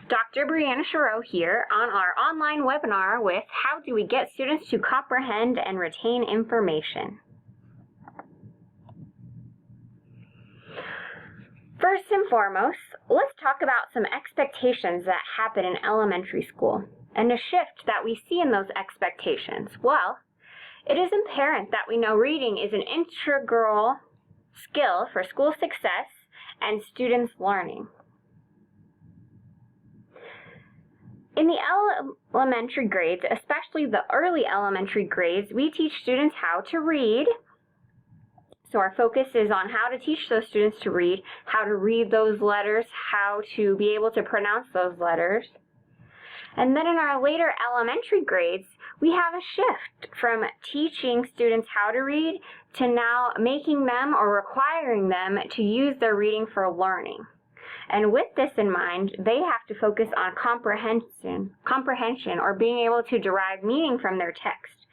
Dr. Breanna Sherrow here on our online webinar with How Do We Get Students to Comprehend and Retain Information? First and foremost, let's talk about some expectations that happen in elementary school and a shift that we see in those expectations. Well, it is apparent that we know reading is an integral skill for school success and students' learning. In the elementary grades, especially the early elementary grades, we teach students how to read. So our focus is on how to teach those students to read those letters, how to be able to pronounce those letters. And then in our later elementary grades, we have a shift from teaching students how to read to now making them or requiring them to use their reading for learning. And with this in mind, they have to focus on comprehension or being able to derive meaning from their text.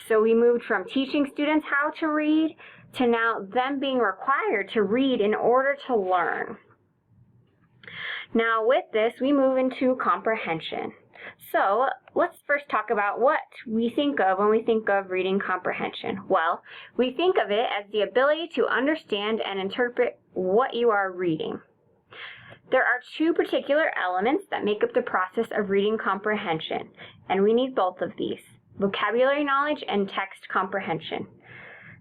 So we moved from teaching students how to read to now them being required to read in order to learn. Now with this, we move into comprehension. So let's first talk about what we think of when we think of reading comprehension. Well, we think of it as the ability to understand and interpret what you are reading. There are two particular elements that make up the process of reading comprehension, and we need both of these: vocabulary knowledge and text comprehension.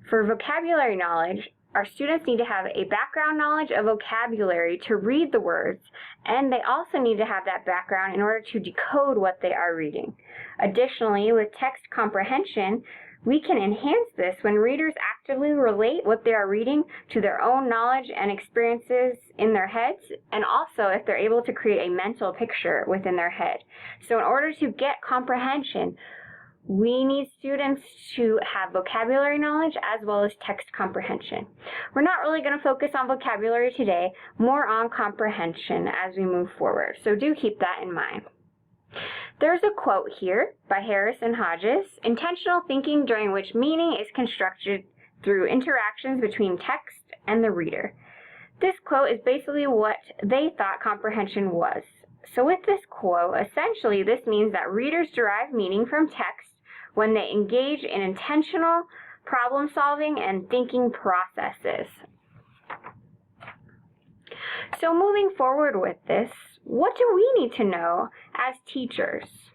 For vocabulary knowledge, our students need to have a background knowledge of vocabulary to read the words, and they also need to have that background in order to decode what they are reading. Additionally, with text comprehension, we can enhance this when readers actively relate what they are reading to their own knowledge and experiences in their heads, and also if they're able to create a mental picture within their head. So in order to get comprehension, we need students to have vocabulary knowledge as well as text comprehension. We're not really going to focus on vocabulary today, more on comprehension as we move forward, so do keep that in mind. There's a quote here by Harris and Hodges: "Intentional thinking during which meaning is constructed through interactions between text and the reader." This quote is basically what they thought comprehension was. So with this quote, essentially this means that readers derive meaning from text when they engage in intentional problem solving and thinking processes. So moving forward with this, what do we need to know as teachers?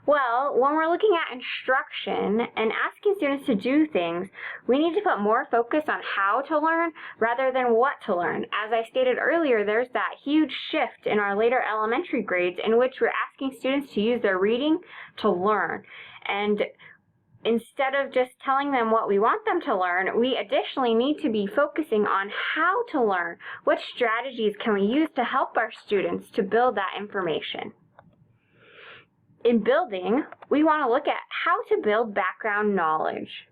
Well, when we're looking at instruction and asking students to do things, we need to put more focus on how to learn rather than what to learn. As I stated earlier, there's that huge shift in our later elementary grades in which we're asking students to use their reading to learn. And instead of just telling them what we want them to learn, we additionally need to be focusing on how to learn. What strategies can we use to help our students to build that information? In building, we want to look at how to build background knowledge.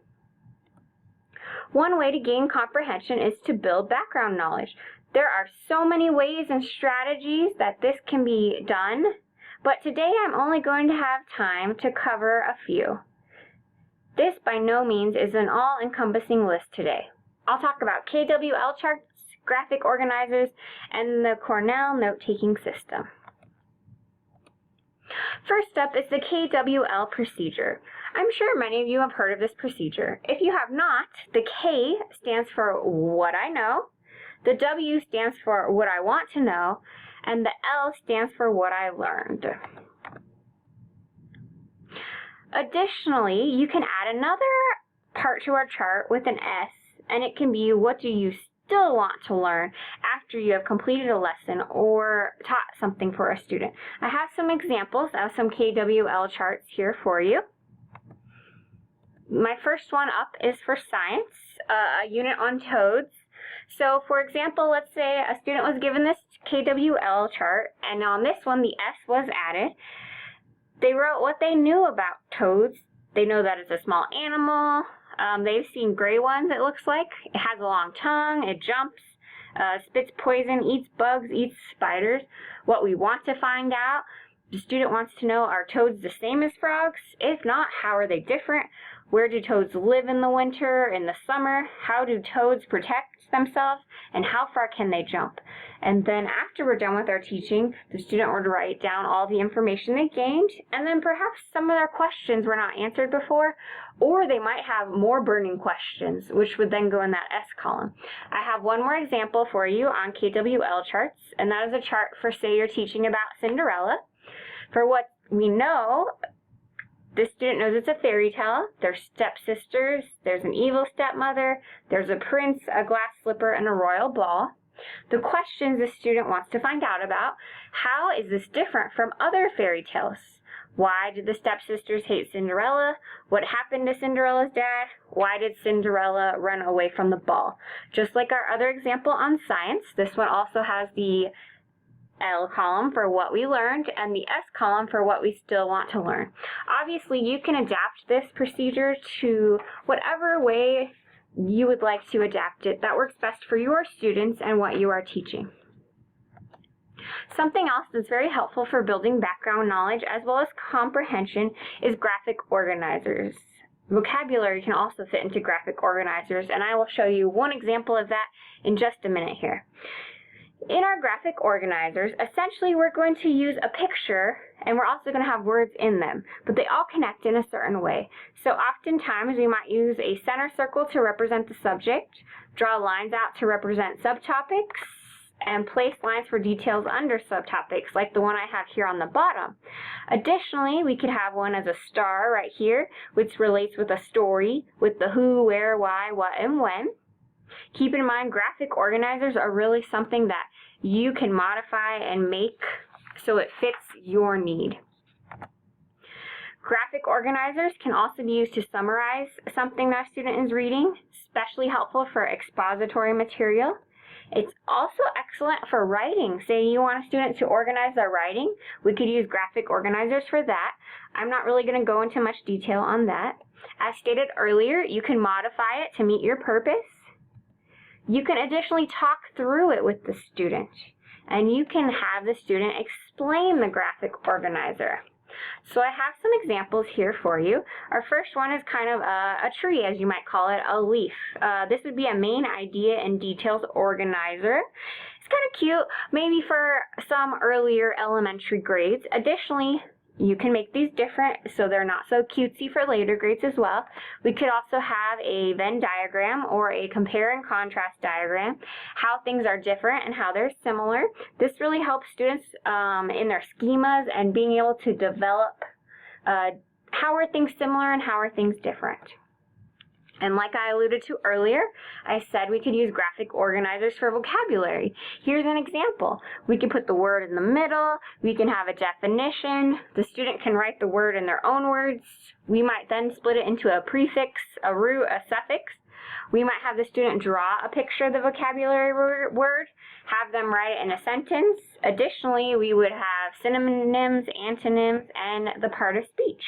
One way to gain comprehension is to build background knowledge. There are so many ways and strategies that this can be done, but today I'm only going to have time to cover a few. This by no means is an all-encompassing list today. I'll talk about KWL charts, graphic organizers, and the Cornell note-taking system. First up is the KWL procedure. I'm sure many of you have heard of this procedure. If you have not, the K stands for what I know, the W stands for what I want to know, and the L stands for what I learned. Additionally, you can add another part to our chart with an S, and it can be what do you still want to learn after you have completed a lesson or taught something for a student. I have some examples of some KWL charts here for you. My first one up is for science, a unit on toads. So for example, let's say a student was given this KWL chart, and on this one the S was added. They wrote what they knew about toads. They know that it's a small animal. They've seen gray ones, it looks like. It has a long tongue, it jumps, spits poison, eats bugs, eats spiders. What we want to find out, the student wants to know, are toads the same as frogs? If not, how are they different? Where do toads live in the winter, in the summer? How do toads protect themselves? And how far can they jump? And then after we're done with our teaching, the student would write down all the information they gained, and then perhaps some of their questions were not answered before, or they might have more burning questions, which would then go in that S column. I have one more example for you on KWL charts, and that is a chart for, say, you're teaching about Cinderella. For what we know, this student knows it's a fairy tale. There's stepsisters, there's an evil stepmother, there's a prince, a glass slipper, and a royal ball. The questions the student wants to find out about: how is this different from other fairy tales? Why did the stepsisters hate Cinderella? What happened to Cinderella's dad? Why did Cinderella run away from the ball? Just like our other example on science, this one also has the L column for what we learned and the S column for what we still want to learn. Obviously, you can adapt this procedure to whatever way you would like to adapt it that works best for your students and what you are teaching. Something else that's very helpful for building background knowledge as well as comprehension is graphic organizers. Vocabulary can also fit into graphic organizers, and I will show you one example of that in just a minute here. In our graphic organizers, essentially we're going to use a picture, and we're also going to have words in them, but they all connect in a certain way. So oftentimes we might use a center circle to represent the subject, draw lines out to represent subtopics, and place lines for details under subtopics, like the one I have here on the bottom. Additionally, we could have one as a star right here, which relates with a story, with the who, where, why, what, and when. Keep in mind, graphic organizers are really something that you can modify and make so it fits your need. Graphic organizers can also be used to summarize something that a student is reading, especially helpful for expository material. It's also excellent for writing. Say you want a student to organize their writing, we could use graphic organizers for that. I'm not really going to go into much detail on that. As stated earlier, you can modify it to meet your purpose. You can additionally talk through it with the student, and you can have the student explain the graphic organizer. So I have some examples here for you. Our first one is kind of a tree, as you might call it, a leaf. This would be a main idea and details organizer. It's kind of cute, maybe for some earlier elementary grades. Additionally, you can make these different so they're not so cutesy for later grades as well. We could also have a Venn diagram or a compare and contrast diagram, how things are different and how they're similar. This really helps students in their schemas and being able to develop how are things similar and how are things different. And like I alluded to earlier, I said we could use graphic organizers for vocabulary. Here's an example. We can put the word in the middle. We can have a definition. The student can write the word in their own words. We might then split it into a prefix, a root, a suffix. We might have the student draw a picture of the vocabulary word, have them write it in a sentence. Additionally, we would have synonyms, antonyms, and the part of speech.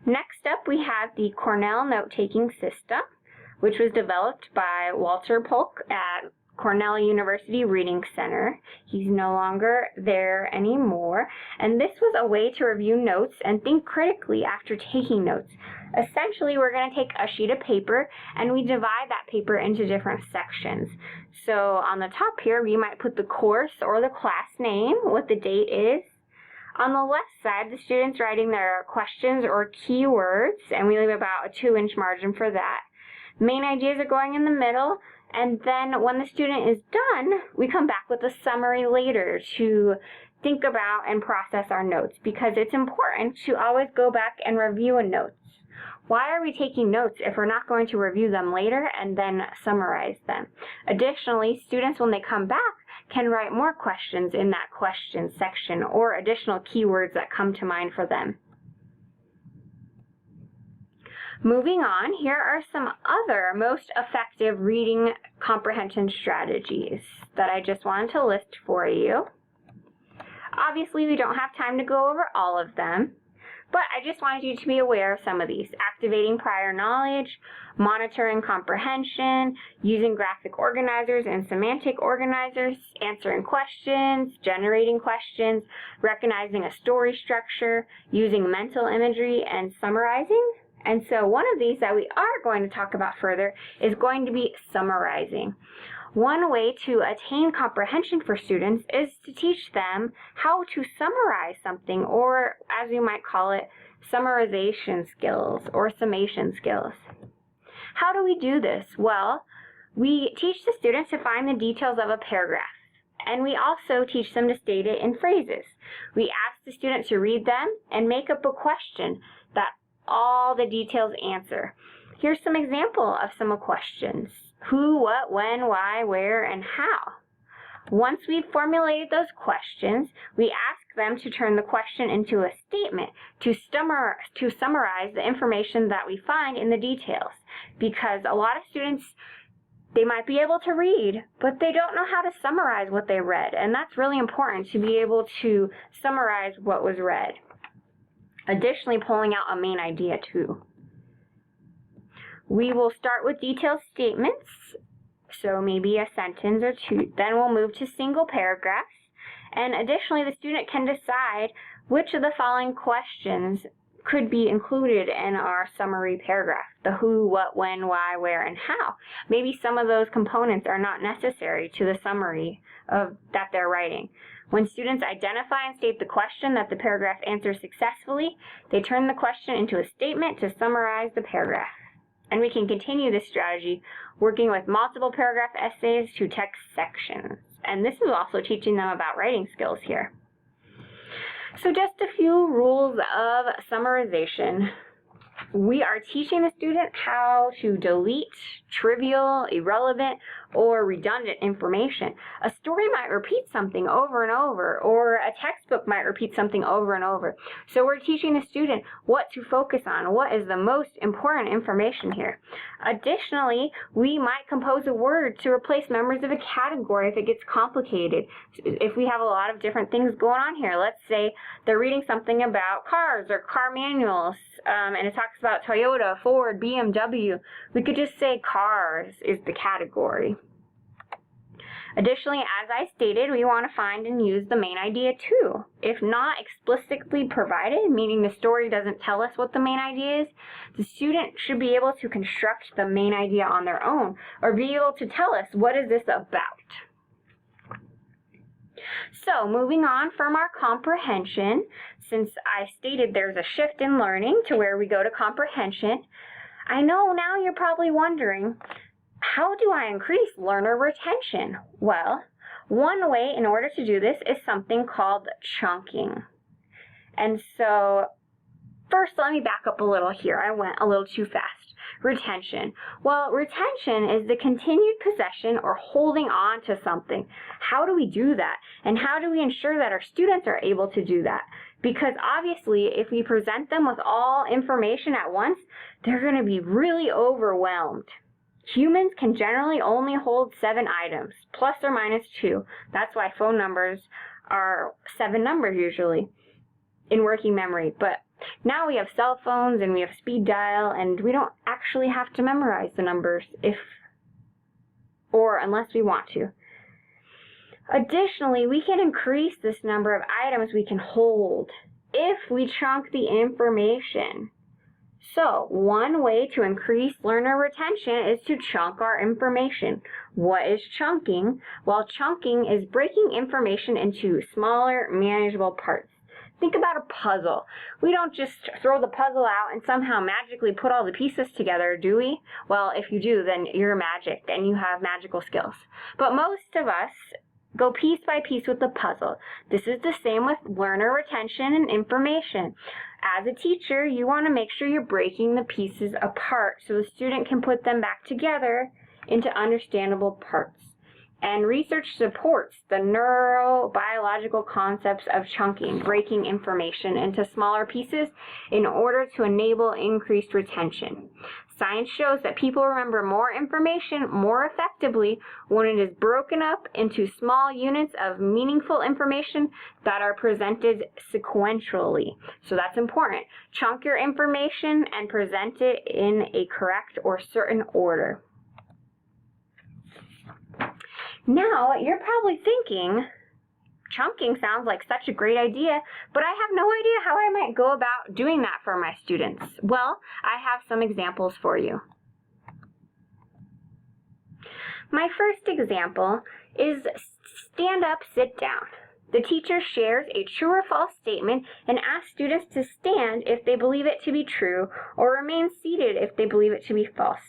Next up, we have the Cornell note-taking system, which was developed by Walter Pauk at Cornell University Reading Center. He's no longer there anymore, and this was a way to review notes and think critically after taking notes. Essentially, we're going to take a sheet of paper, and we divide that paper into different sections. So on the top here, we might put the course or the class name, what the date is. On the left side, the student's writing their questions or keywords, and we leave about a 2-inch margin for that. Main ideas are going in the middle, and then when the student is done, we come back with a summary later to think about and process our notes, because it's important to always go back and review a notes. Why are we taking notes if we're not going to review them later and then summarize them? Additionally, students, when they come back, can write more questions in that question section or additional keywords that come to mind for them. Moving on, here are some other most effective reading comprehension strategies that I just wanted to list for you. Obviously, we don't have time to go over all of them, But I just wanted you to be aware of some of these. Activating prior knowledge, monitoring comprehension, using graphic organizers and semantic organizers, answering questions, generating questions, recognizing a story structure, using mental imagery, and summarizing. And so one of these that we are going to talk about further is going to be summarizing. One way to attain comprehension for students is to teach them how to summarize something, or as you might call it, summarization skills or summation skills. How do we do this? Well, we teach the students to find the details of a paragraph, and we also teach them to state it in phrases. We ask the student to read them and make up a question that all the details answer. Here's some example of some questions. Who, what, when, why, where, and how. Once we've formulated those questions, we ask them to turn the question into a statement to summarize the information that we find in the details. Because a lot of students, they might be able to read, but they don't know how to summarize what they read. And that's really important, to be able to summarize what was read. Additionally, pulling out a main idea too. We will start with detailed statements, so maybe a sentence or two. Then we'll move to single paragraphs. And additionally, the student can decide which of the following questions could be included in our summary paragraph. The who, what, when, why, where, and how. Maybe some of those components are not necessary to the summary that they're writing. When students identify and state the question that the paragraph answers successfully, they turn the question into a statement to summarize the paragraph. And we can continue this strategy working with multiple paragraph essays to text sections. And this is also teaching them about writing skills here. So just a few rules of summarization. We are teaching the student how to delete trivial, irrelevant, or redundant information. A story might repeat something over and over, or a textbook might repeat something over and over. So we're teaching the student what to focus on, what is the most important information here. Additionally, we might compose a word to replace members of a category if it gets complicated. If we have a lot of different things going on here, let's say they're reading something about cars or car manuals, and it talks about Toyota, Ford, BMW, we could just say cars is the category. Additionally, as I stated, we want to find and use the main idea too. If not explicitly provided, meaning the story doesn't tell us what the main idea is, the student should be able to construct the main idea on their own, or be able to tell us, what is this about? So, moving on from our comprehension, since I stated there's a shift in learning to where we go to comprehension, I know now you're probably wondering, how do I increase learner retention? Well, one way in order to do this is something called chunking. And so, first let me back up a little here. I went a little too fast. Retention. Well, retention is the continued possession or holding on to something. How do we do that? And how do we ensure that our students are able to do that? Because obviously, if we present them with all information at once, they're going to be really overwhelmed. Humans can generally only hold 7 items, plus or minus 2. That's why phone numbers are 7 numbers usually in working memory. But now we have cell phones and we have speed dial, and we don't actually have to memorize the numbers unless we want to. Additionally, we can increase this number of items we can hold if we chunk the information. So, one way to increase learner retention is to chunk our information. What is chunking? Well, chunking is breaking information into smaller, manageable parts. Think about a puzzle. We don't just throw the puzzle out and somehow magically put all the pieces together, do we? Well, if you do, then you're magic and you have magical skills. But most of us go piece by piece with the puzzle. This is the same with learner retention and information. As a teacher, you want to make sure you're breaking the pieces apart so the student can put them back together into understandable parts. And research supports the neurobiological concepts of chunking, breaking information into smaller pieces in order to enable increased retention. Science shows that people remember more information more effectively when it is broken up into small units of meaningful information that are presented sequentially. So that's important. Chunk your information and present it in a correct or certain order. Now, you're probably thinking, chunking sounds like such a great idea, but I have no idea how I might go about doing that for my students. Well, I have some examples for you. My first example is stand up, sit down. The teacher shares a true or false statement and asks students to stand if they believe it to be true or remain seated if they believe it to be false.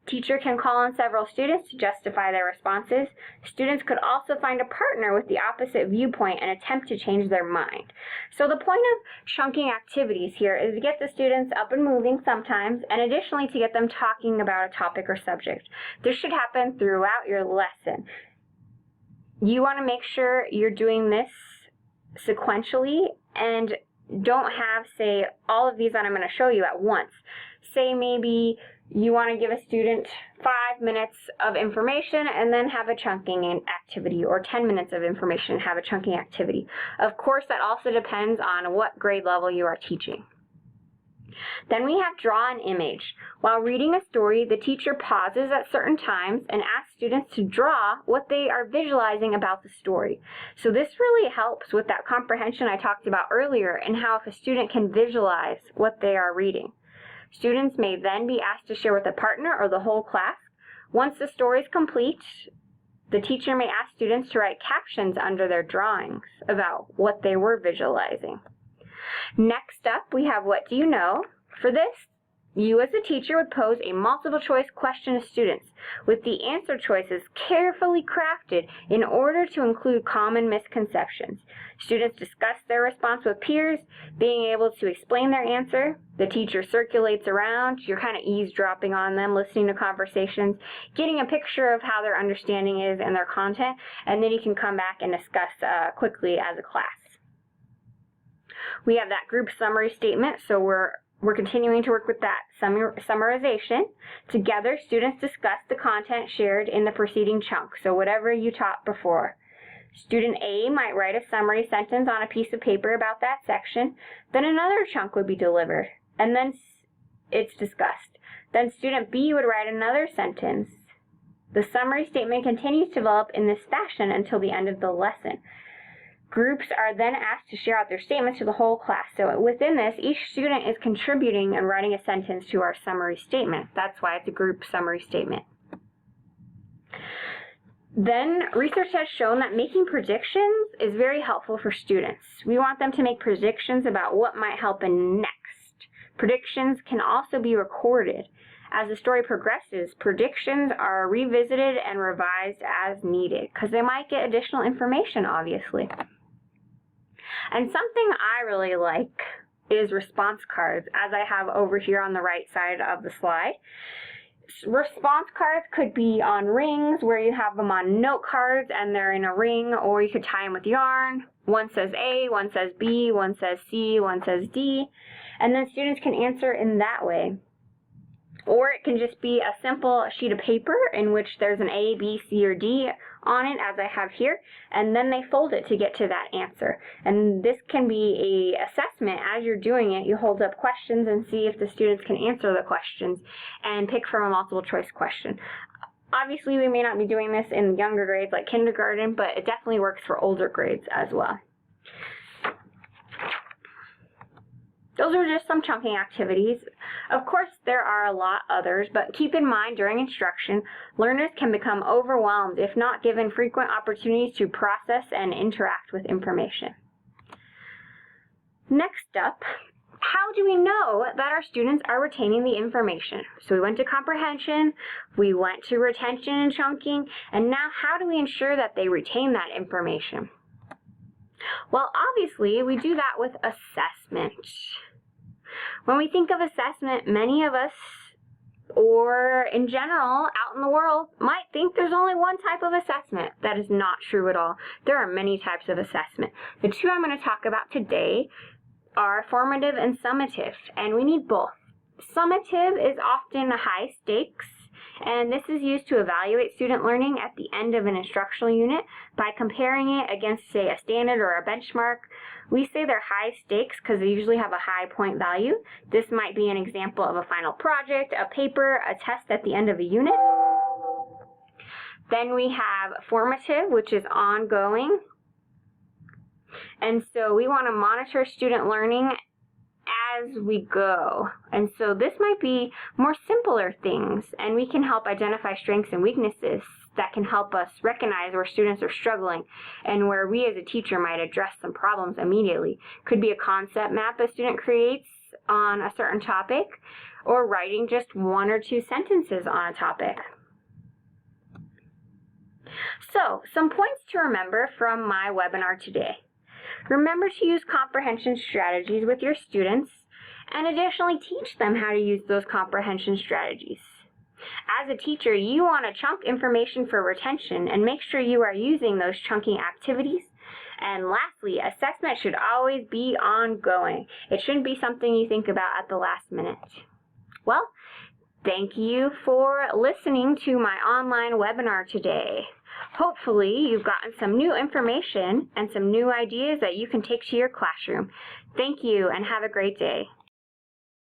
Teacher can call on several students to justify their responses. Students could also find a partner with the opposite viewpoint and attempt to change their mind. So the point of chunking activities here is to get the students up and moving sometimes, and additionally to get them talking about a topic or subject. This should happen throughout your lesson. You want to make sure you're doing this sequentially and don't have, say, all of these that I'm going to show you at once. Say maybe you want to give a student 5 minutes of information and then have a chunking activity, or 10 minutes of information and have a chunking activity. Of course, that also depends on what grade level you are teaching. Then we have draw an image. While reading a story, the teacher pauses at certain times and asks students to draw what they are visualizing about the story. So this really helps with that comprehension I talked about earlier, and how if a student can visualize what they are reading. Students may then be asked to share with a partner or the whole class. Once the story is complete, the teacher may ask students to write captions under their drawings about what they were visualizing. Next up, we have What Do You Know? For this, you as a teacher would pose a multiple choice question to students, with the answer choices carefully crafted in order to include common misconceptions. Students discuss their response with peers, being able to explain their answer. The teacher circulates around. You're kind of eavesdropping on them, listening to conversations, getting a picture of how their understanding is and their content, and then you can come back and discuss quickly as a class. We have that group summary statement, so we're continuing to work with that summarization. Together, students discuss the content shared in the preceding chunk, so whatever you taught before. Student A might write a summary sentence on a piece of paper about that section, then another chunk would be delivered, and then it's discussed. Then student B would write another sentence. The summary statement continues to develop in this fashion until the end of the lesson. Groups are then asked to share out their statements to the whole class. So within this, each student is contributing and writing a sentence to our summary statement. That's why it's a group summary statement. Then research has shown that making predictions is very helpful for students. We want them to make predictions about what might happen next. Predictions can also be recorded. As the story progresses, predictions are revisited and revised as needed, because they might get additional information, obviously. And something I really like is response cards, as I have over here on the right side of the slide. Response cards could be on rings, where you have them on note cards and they're in a ring, or you could tie them with yarn. One says A, one says B, one says C, one says D, and then students can answer in that way. Or it can just be a simple sheet of paper in which there's an A, B, C, or D on it, as I have here, and then they fold it to get to that answer. And this can be an assessment. As you're doing it, you hold up questions and see if the students can answer the questions and pick from a multiple choice question. Obviously, we may not be doing this in younger grades like kindergarten, but it definitely works for older grades as well. Those are just some chunking activities. Of course, there are a lot others, but keep in mind during instruction, learners can become overwhelmed if not given frequent opportunities to process and interact with information. Next up, how do we know that our students are retaining the information? So we went to comprehension, we went to retention and chunking, and now how do we ensure that they retain that information? Well, obviously, we do that with assessment. When we think of assessment, many of us, or in general, out in the world, might think there's only one type of assessment. That is not true at all. There are many types of assessment. The two I'm going to talk about today are formative and summative, and we need both. Summative is often high stakes, and this is used to evaluate student learning at the end of an instructional unit by comparing it against, say, a standard or a benchmark. We say they're high stakes because they usually have a high point value. This might be an example of a final project, a paper, a test at the end of a unit. Then we have formative, which is ongoing. And so we want to monitor student learning as we go. And so this might be more simpler things, and we can help identify strengths and weaknesses that can help us recognize where students are struggling and where we as a teacher might address some problems immediately. Could be a concept map a student creates on a certain topic, or writing just 1 or 2 sentences on a topic. So, some points to remember from my webinar today. Remember to use comprehension strategies with your students, and additionally teach them how to use those comprehension strategies. As a teacher, you want to chunk information for retention and make sure you are using those chunking activities. And lastly, assessment should always be ongoing. It shouldn't be something you think about at the last minute. Well, thank you for listening to my online webinar today. Hopefully, you've gotten some new information and some new ideas that you can take to your classroom. Thank you, and have a great day.